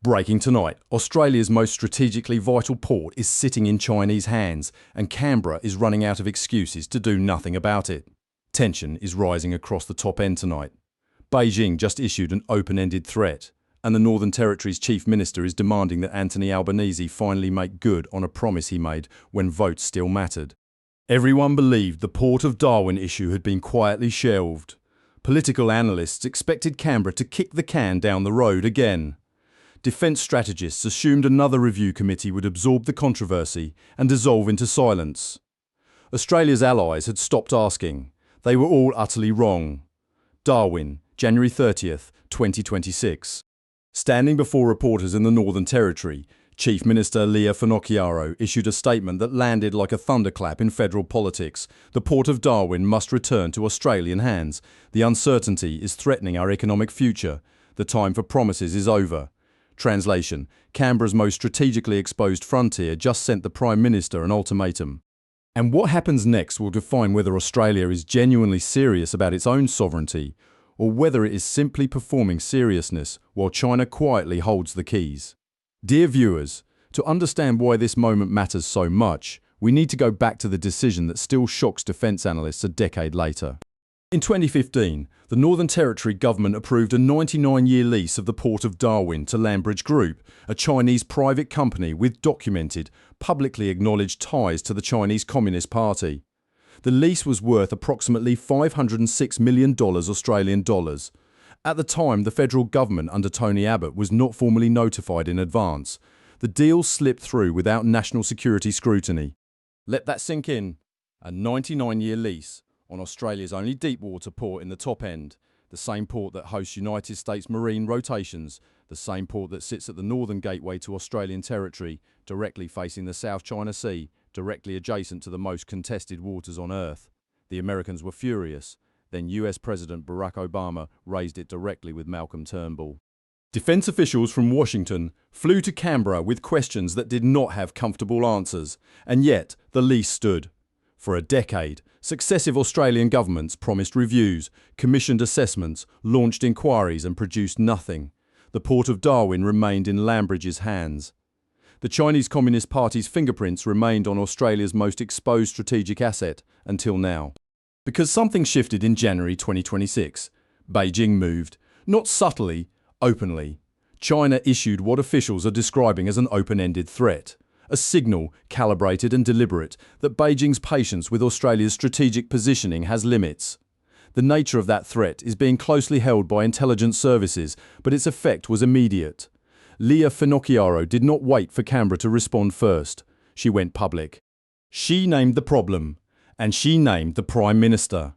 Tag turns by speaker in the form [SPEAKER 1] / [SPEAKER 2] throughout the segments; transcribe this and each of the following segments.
[SPEAKER 1] Breaking tonight, Australia's most strategically vital port is sitting in Chinese hands, and Canberra is running out of excuses to do nothing about it. Tension is rising across the top end tonight. Beijing just issued an open-ended threat, and the Northern Territory's Chief Minister is demanding that Anthony Albanese finally make good on a promise he made when votes still mattered. Everyone believed the Port of Darwin issue had been quietly shelved. Political analysts expected Canberra to kick the can down the road again. Defence strategists assumed another review committee would absorb the controversy and dissolve into silence. Australia's allies had stopped asking. They were all utterly wrong. Darwin, January 30th, 2026. Standing before reporters in the Northern Territory, Chief Minister Finocchiaro issued a statement that landed like a thunderclap in federal politics. The Port of Darwin must return to Australian hands. The uncertainty is threatening our economic future. The time for promises is over. Translation: Canberra's most strategically exposed frontier just sent the Prime Minister an ultimatum. And what happens next will define whether Australia is genuinely serious about its own sovereignty, or whether it is simply performing seriousness while China quietly holds the keys. Dear viewers, to understand why this moment matters so much, we need to go back to the decision that still shocks defence analysts a decade later. In 2015, the Northern Territory government approved a 99-year lease of the Port of Darwin to Landbridge Group, a Chinese private company with documented, publicly acknowledged ties to the Chinese Communist Party. The lease was worth approximately $506 million Australian dollars. At the time, the federal government under Tony Abbott was not formally notified in advance. The deal slipped through without national security scrutiny. Let that sink in. A 99-year lease on Australia's only deepwater port in the top end, the same port that hosts United States Marine rotations, the same port that sits at the northern gateway to Australian territory, directly facing the South China Sea, directly adjacent to the most contested waters on Earth. The Americans were furious. Then US President Barack Obama raised it directly with Malcolm Turnbull. Defence officials from Washington flew to Canberra with questions that did not have comfortable answers, and yet the lease stood. For a decade, successive Australian governments promised reviews, commissioned assessments, launched inquiries and produced nothing. The Port of Darwin remained in Landbridge's hands. The Chinese Communist Party's fingerprints remained on Australia's most exposed strategic asset until now. Because something shifted in January 2026. Beijing moved, not subtly, openly. China issued what officials are describing as an open-ended threat. A signal, calibrated and deliberate, that Beijing's patience with Australia's strategic positioning has limits. The nature of that threat is being closely held by intelligence services, but its effect was immediate. Finocchiaro did not wait for Canberra to respond first. She went public. She named the problem, and she named the Prime Minister.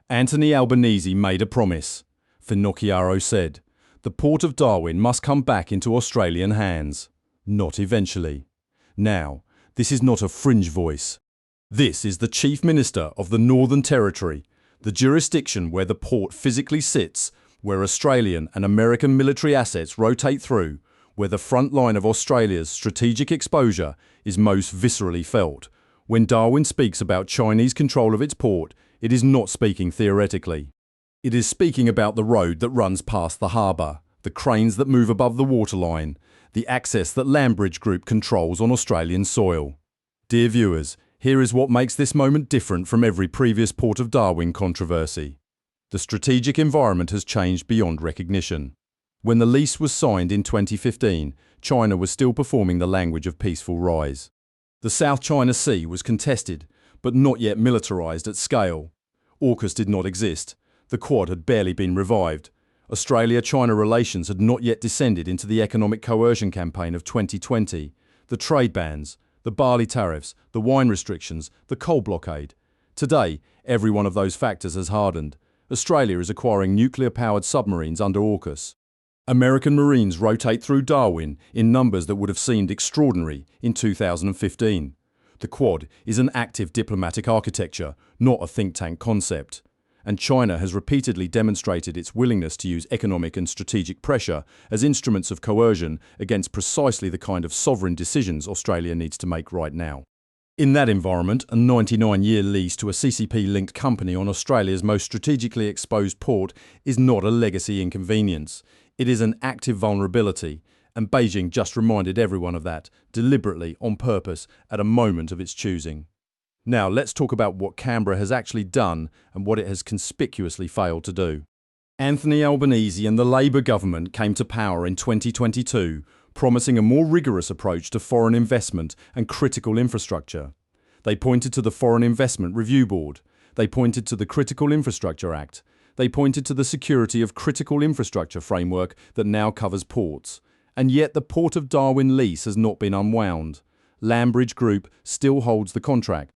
[SPEAKER 1] Anthony Albanese made a promise. Finocchiaro said, the Port of Darwin must come back into Australian hands. Not eventually. Now, this is not a fringe voice. This is the Chief Minister of the Northern Territory, the jurisdiction where the port physically sits, where Australian and American military assets rotate through, where the front line of Australia's strategic exposure is most viscerally felt. When Darwin speaks about Chinese control of its port, it is not speaking theoretically. It is speaking about the road that runs past the harbour, the cranes that move above the waterline, the access that Landbridge Group controls on Australian soil. Dear viewers, here is what makes this moment different from every previous Port of Darwin controversy. The strategic environment has changed beyond recognition. When the lease was signed in 2015, China was still performing the language of peaceful rise. The South China Sea was contested, but not yet militarised at scale. AUKUS did not exist. The Quad had barely been revived. Australia-China relations had not yet descended into the economic coercion campaign of 2020. The trade bans, the barley tariffs, the wine restrictions, the coal blockade. Today, every one of those factors has hardened. Australia is acquiring nuclear-powered submarines under AUKUS. American Marines rotate through Darwin in numbers that would have seemed extraordinary in 2015. The Quad is an active diplomatic architecture, not a think tank concept. And China has repeatedly demonstrated its willingness to use economic and strategic pressure as instruments of coercion against precisely the kind of sovereign decisions Australia needs to make right now. In that environment, a 99-year lease to a CCP-linked company on Australia's most strategically exposed port is not a legacy inconvenience. It is an active vulnerability, And Beijing just reminded everyone of that, deliberately, on purpose, at a moment of its choosing. Now, let's talk about what Canberra has actually done and what it has conspicuously failed to do. Anthony Albanese and the Labour government came to power in 2022, promising a more rigorous approach to foreign investment and critical infrastructure. They pointed to the Foreign Investment Review Board. They pointed to the Critical Infrastructure Act. They pointed to the Security of Critical Infrastructure framework that now covers ports. And yet the Port of Darwin lease has not been unwound. Landbridge Group still holds the contract.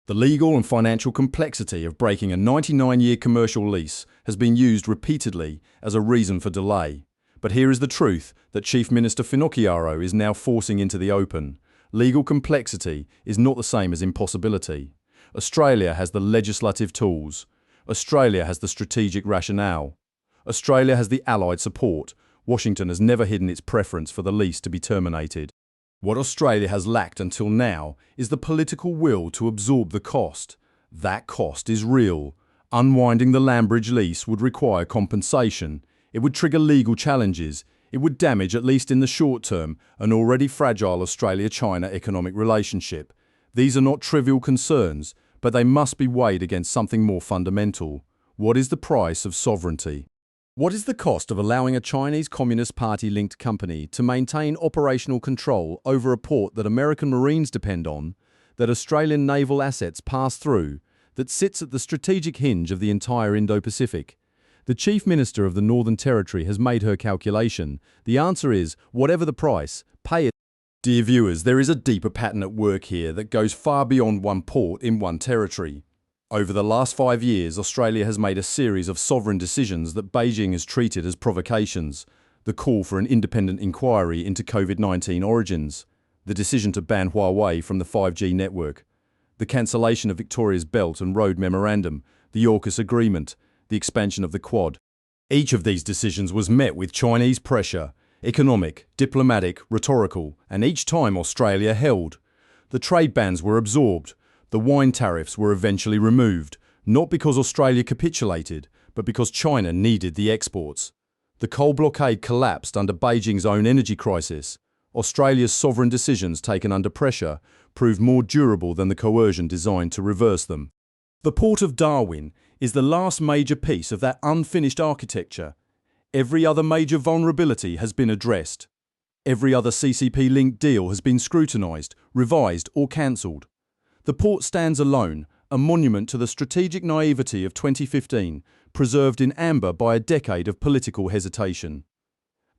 [SPEAKER 1] The legal and financial complexity of breaking a 99-year commercial lease has been used repeatedly as a reason for delay. But here is the truth that Chief Minister Finocchiaro is now forcing into the open. Legal complexity is not the same as impossibility. Australia has the legislative tools. Australia has the strategic rationale. Australia has the allied support. Washington has never hidden its preference for the lease to be terminated. What Australia has lacked until now is the political will to absorb the cost. That cost is real. Unwinding the Landbridge lease would require compensation. It would trigger legal challenges. It would damage, at least in the short term, an already fragile Australia-China economic relationship. These are not trivial concerns, but they must be weighed against something more fundamental. What is the price of sovereignty? What is the cost of allowing a Chinese Communist Party-linked company to maintain operational control over a port that American Marines depend on, that Australian naval assets pass through, that sits at the strategic hinge of the entire Indo-Pacific? The Chief Minister of the Northern Territory has made her calculation. The answer is, whatever the price, pay it. Dear viewers, there is a deeper pattern at work here that goes far beyond one port in one territory. Over the last 5 years, Australia has made a series of sovereign decisions that Beijing has treated as provocations. The call for an independent inquiry into COVID-19 origins, the decision to ban Huawei from the 5G network, the cancellation of Victoria's Belt and Road Memorandum, the AUKUS agreement, the expansion of the Quad. Each of these decisions was met with Chinese pressure, economic, diplomatic, rhetorical, and each time Australia held. The trade bans were absorbed. The wine tariffs were eventually removed, not because Australia capitulated, but because China needed the exports. The coal blockade collapsed under Beijing's own energy crisis. Australia's sovereign decisions taken under pressure proved more durable than the coercion designed to reverse them. The Port of Darwin is the last major piece of that unfinished architecture. Every other major vulnerability has been addressed. Every other CCP-linked deal has been scrutinised, revised or cancelled. The port stands alone, a monument to the strategic naivety of 2015, preserved in amber by a decade of political hesitation.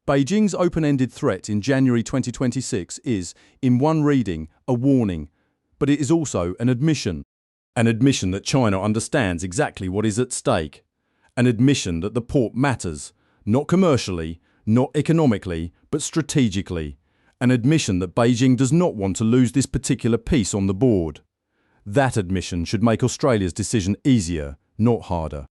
[SPEAKER 1] Beijing's open-ended threat in January 2026 is, in one reading, a warning, but it is also an admission. An admission that China understands exactly what is at stake. An admission that the port matters, not commercially, not economically, but strategically. An admission that Beijing does not want to lose this particular piece on the board. That admission should make Australia's decision easier, not harder.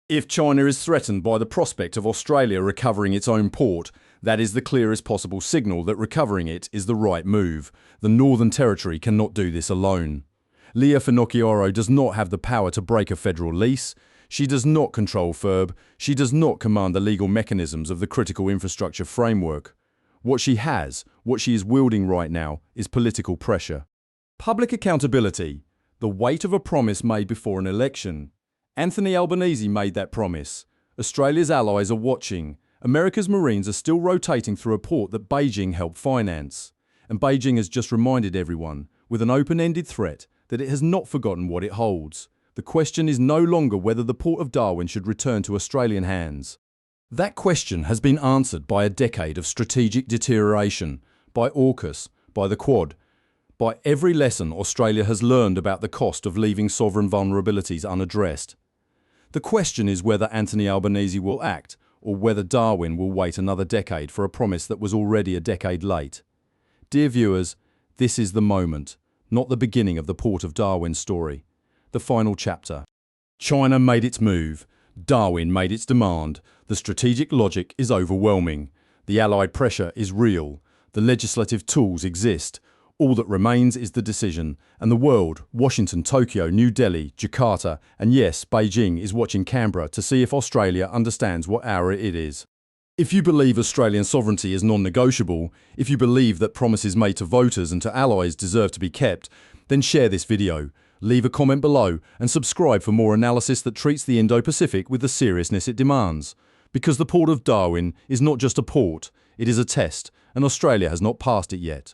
[SPEAKER 1] If China is threatened by the prospect of Australia recovering its own port, that is the clearest possible signal that recovering it is the right move. The Northern Territory cannot do this alone. Leah Finocchiaro does not have the power to break a federal lease. She does not control FIRB. She does not command the legal mechanisms of the critical infrastructure framework. What she has, what she is wielding right now, is political pressure. Public accountability. The weight of a promise made before an election. Anthony Albanese made that promise. Australia's allies are watching. America's Marines are still rotating through a port that Beijing helped finance. And Beijing has just reminded everyone, with an open-ended threat, that it has not forgotten what it holds. The question is no longer whether the Port of Darwin should return to Australian hands. That question has been answered by a decade of strategic deterioration, by AUKUS, by the Quad, by every lesson Australia has learned about the cost of leaving sovereign vulnerabilities unaddressed. The question is whether Anthony Albanese will act, or whether Darwin will wait another decade for a promise that was already a decade late. Dear viewers, this is the moment, not the beginning of the Port of Darwin story. The final chapter. China made its move. Darwin made its demand. The strategic logic is overwhelming. The Allied pressure is real. The legislative tools exist. All that remains is the decision, and the world, Washington, Tokyo, New Delhi, Jakarta, and yes, Beijing is watching Canberra to see if Australia understands what hour it is. If you believe Australian sovereignty is non-negotiable, if you believe that promises made to voters and to allies deserve to be kept, then share this video, leave a comment below and subscribe for more analysis that treats the Indo-Pacific with the seriousness it demands. Because the Port of Darwin is not just a port, it is a test, and Australia has not passed it yet.